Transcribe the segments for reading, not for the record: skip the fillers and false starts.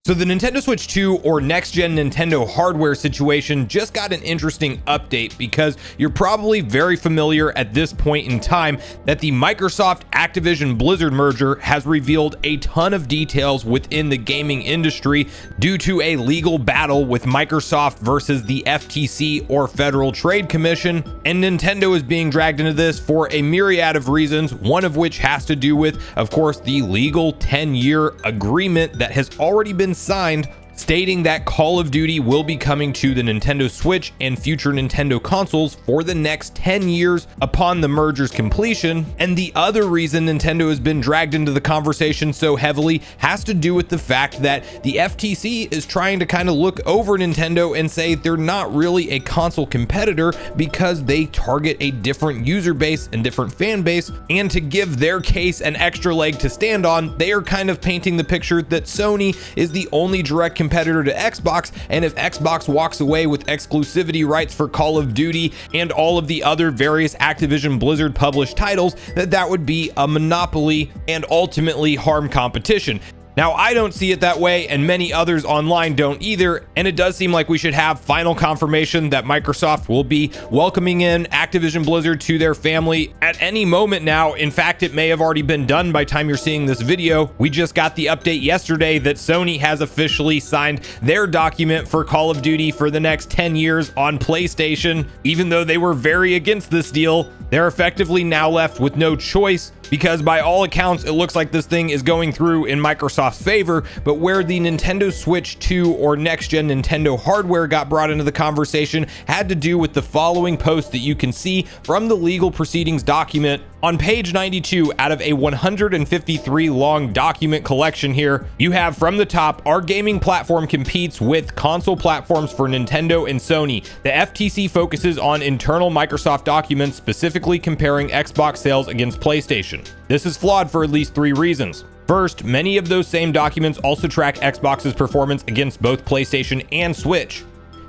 So the Nintendo Switch 2 or next-gen Nintendo hardware situation just got an interesting update because you're probably very familiar at this point in time that the Microsoft Activision Blizzard merger has revealed a ton of details within the gaming industry due to a legal battle with Microsoft versus the FTC or Federal Trade Commission, and Nintendo is being dragged into this for a myriad of reasons, one of which has to do with, of course, the legal 10-year agreement that has already been signed stating that Call of Duty will be coming to the Nintendo Switch and future Nintendo consoles for the next 10 years upon the merger's completion. And the other reason Nintendo has been dragged into the conversation so heavily has to do with the fact that the FTC is trying to kind of look over Nintendo and say they're not really a console competitor because they target a different user base and different fan base. And to give their case an extra leg to stand on, they are kind of painting the picture that Sony is the only direct competitor to Xbox, and if Xbox walks away with exclusivity rights for Call of Duty and all of the other various Activision Blizzard published titles, that would be a monopoly and ultimately harm competition. Now, I don't see it that way, and many others online don't either, and it does seem like we should have final confirmation that Microsoft will be welcoming in Activision Blizzard to their family at any moment now. In fact, it may have already been done by the time you're seeing this video. We just got the update yesterday that Sony has officially signed their document for Call of Duty for the next 10 years on PlayStation. Even though they were very against this deal, they're effectively now left with no choice because by all accounts, it looks like this thing is going through in Microsoft's favor. But where the Nintendo Switch 2 or next-gen Nintendo hardware got brought into the conversation had to do with the following post that you can see from the legal proceedings document. On page 92 out of a 153 long document collection here, you have from the top, our gaming platform competes with console platforms for Nintendo and Sony. The FTC focuses on internal Microsoft documents, specifically comparing Xbox sales against PlayStation. This is flawed for at least 3 reasons. First, many of those same documents also track Xbox's performance against both PlayStation and Switch.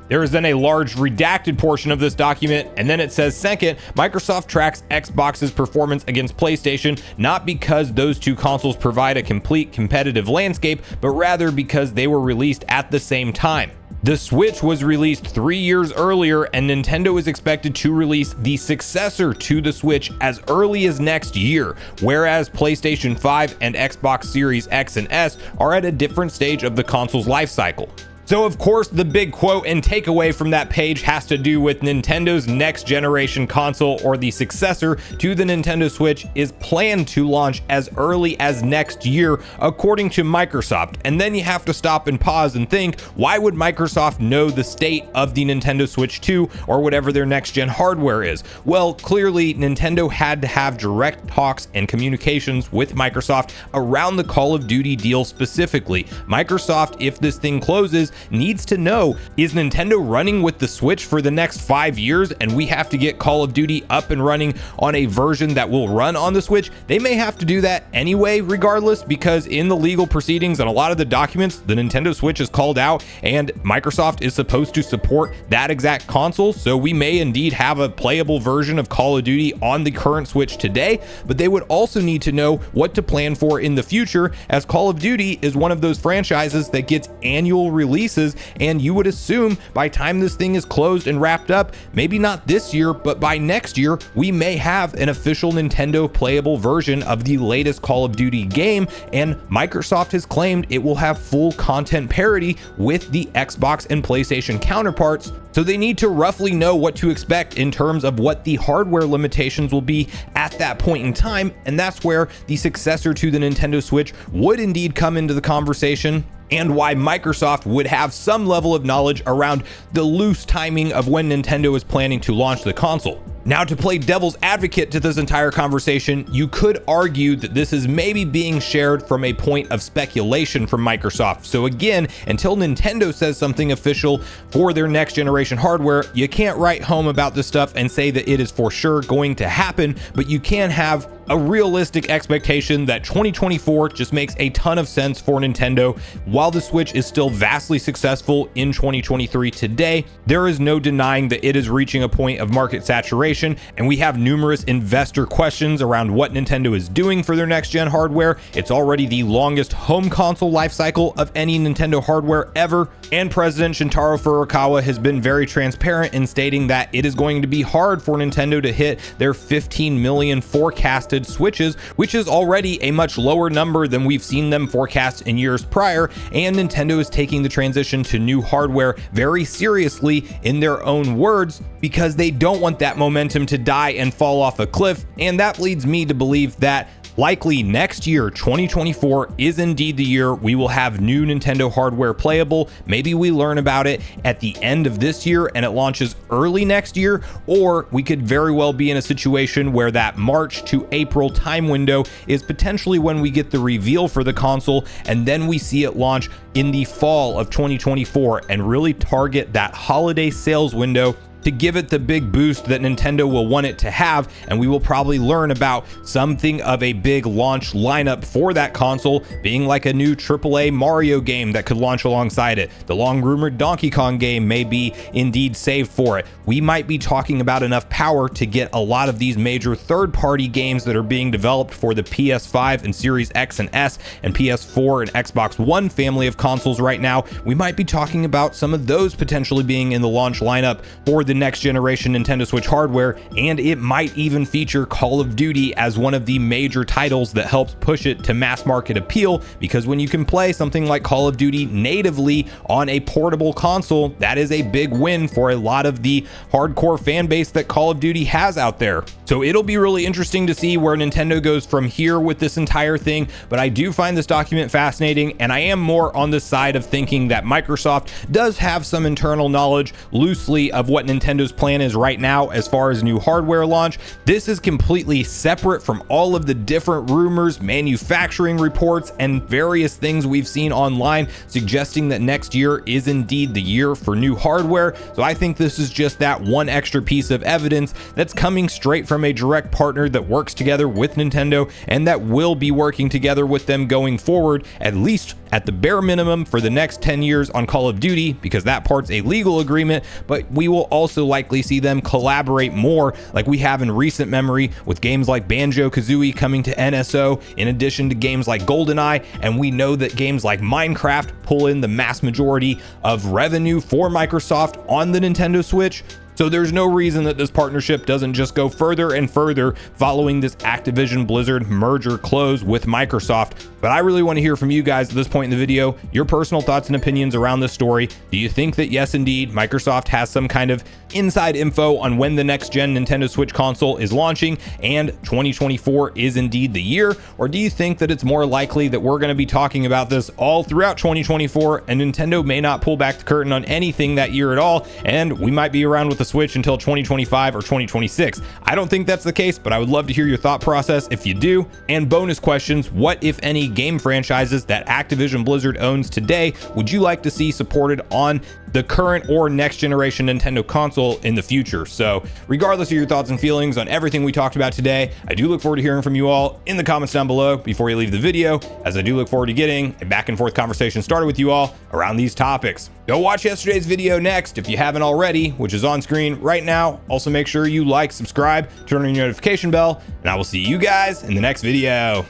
There is then a large redacted portion of this document, and then it says, second, Microsoft tracks Xbox's performance against PlayStation, not because those two consoles provide a complete competitive landscape, but rather because they were released at the same time. The Switch was released 3 years earlier, and Nintendo is expected to release the successor to the Switch as early as next year, whereas PlayStation 5 and Xbox Series X and S are at a different stage of the console's life cycle. So of course, the big quote and takeaway from that page has to do with Nintendo's next generation console, or the successor to the Nintendo Switch, is planned to launch as early as next year, according to Microsoft. And then you have to stop and pause and think, why would Microsoft know the state of the Nintendo Switch 2 or whatever their next gen hardware is? Well, clearly Nintendo had to have direct talks and communications with Microsoft around the Call of Duty deal specifically. Microsoft, if this thing closes, needs to know, is Nintendo running with the Switch for the next 5 years and we have to get Call of Duty up and running on a version that will run on the Switch? They may have to do that anyway regardless, because in the legal proceedings and a lot of the documents, the Nintendo Switch is called out and Microsoft is supposed to support that exact console. So we may indeed have a playable version of Call of Duty on the current Switch today, but they would also need to know what to plan for in the future, as Call of Duty is one of those franchises that gets annual releases, and you would assume by time this thing is closed and wrapped up, maybe not this year, but by next year, we may have an official Nintendo playable version of the latest Call of Duty game, and Microsoft has claimed it will have full content parity with the Xbox and PlayStation counterparts. So they need to roughly know what to expect in terms of what the hardware limitations will be at that point in time, and that's where the successor to the Nintendo Switch would indeed come into the conversation, and why Microsoft would have some level of knowledge around the loose timing of when Nintendo is planning to launch the console. Now, to play devil's advocate to this entire conversation, you could argue that this is maybe being shared from a point of speculation from Microsoft. So again, until Nintendo says something official for their next generation hardware, you can't write home about this stuff and say that it is for sure going to happen, but you can have a realistic expectation that 2024 just makes a ton of sense for Nintendo. While the Switch is still vastly successful in 2023 today, there is no denying that it is reaching a point of market saturation, and we have numerous investor questions around what Nintendo is doing for their next gen hardware. It's already the longest home console life cycle of any Nintendo hardware ever, and President Shintaro Furukawa has been very transparent in stating that it is going to be hard for Nintendo to hit their 15 million forecasted Switches, which is already a much lower number than we've seen them forecast in years prior, and Nintendo is taking the transition to new hardware very seriously in their own words, because they don't want that momentum to die and fall off a cliff. And that leads me to believe that likely next year, 2024, is indeed the year we will have new Nintendo hardware playable. Maybe we learn about it at the end of this year and it launches early next year, or we could very well be in a situation where that March to April time window is potentially when we get the reveal for the console, and then we see it launch in the fall of 2024 and really target that holiday sales window to give it the big boost that Nintendo will want it to have. And we will probably learn about something of a big launch lineup for that console, being like a new AAA Mario game that could launch alongside it. The long rumored Donkey Kong game may be indeed saved for it. We might be talking about enough power to get a lot of these major third-party games that are being developed for the PS5 and Series X and S and PS4 and Xbox One family of consoles right now. We might be talking about some of those potentially being in the launch lineup for the next generation Nintendo Switch hardware, and it might even feature Call of Duty as one of the major titles that helps push it to mass market appeal, because when you can play something like Call of Duty natively on a portable console, that is a big win for a lot of the hardcore fan base that Call of Duty has out there. So it'll be really interesting to see where Nintendo goes from here with this entire thing, but I do find this document fascinating, and I am more on the side of thinking that Microsoft does have some internal knowledge loosely of what Nintendo's plan is right now as far as new hardware launch. This is completely separate from all of the different rumors, manufacturing reports, and various things we've seen online suggesting that next year is indeed the year for new hardware. So I think this is just that one extra piece of evidence that's coming straight from a direct partner that works together with Nintendo and that will be working together with them going forward, at least at the bare minimum for the next 10 years on Call of Duty, because that part's a legal agreement, but we will also likely see them collaborate more like we have in recent memory with games like Banjo-Kazooie coming to NSO, in addition to games like GoldenEye, and we know that games like Minecraft pull in the mass majority of revenue for Microsoft on the Nintendo Switch. So there's no reason that this partnership doesn't just go further and further following this Activision Blizzard merger close with Microsoft. But I really want to hear from you guys at this point in the video, your personal thoughts and opinions around this story. Do you think that yes, indeed, Microsoft has some kind of inside info on when the next gen Nintendo Switch console is launching and 2024 is indeed the year? Or do you think that it's more likely that we're going to be talking about this all throughout 2024 and Nintendo may not pull back the curtain on anything that year at all, and we might be around with the Switch until 2025 or 2026? I don't think that's the case, but I would love to hear your thought process if you do. And bonus questions, what if any game franchises that Activision Blizzard owns today would you like to see supported on the current or next generation Nintendo console in the future? So regardless of your thoughts and feelings on everything we talked about today, I do look forward to hearing from you all in the comments down below before you leave the video, as I do look forward to getting a back and forth conversation started with you all around these topics. Go watch yesterday's video next if you haven't already, which is on screen right now. Also make sure you like, subscribe, turn on your notification bell, and I will see you guys in the next video.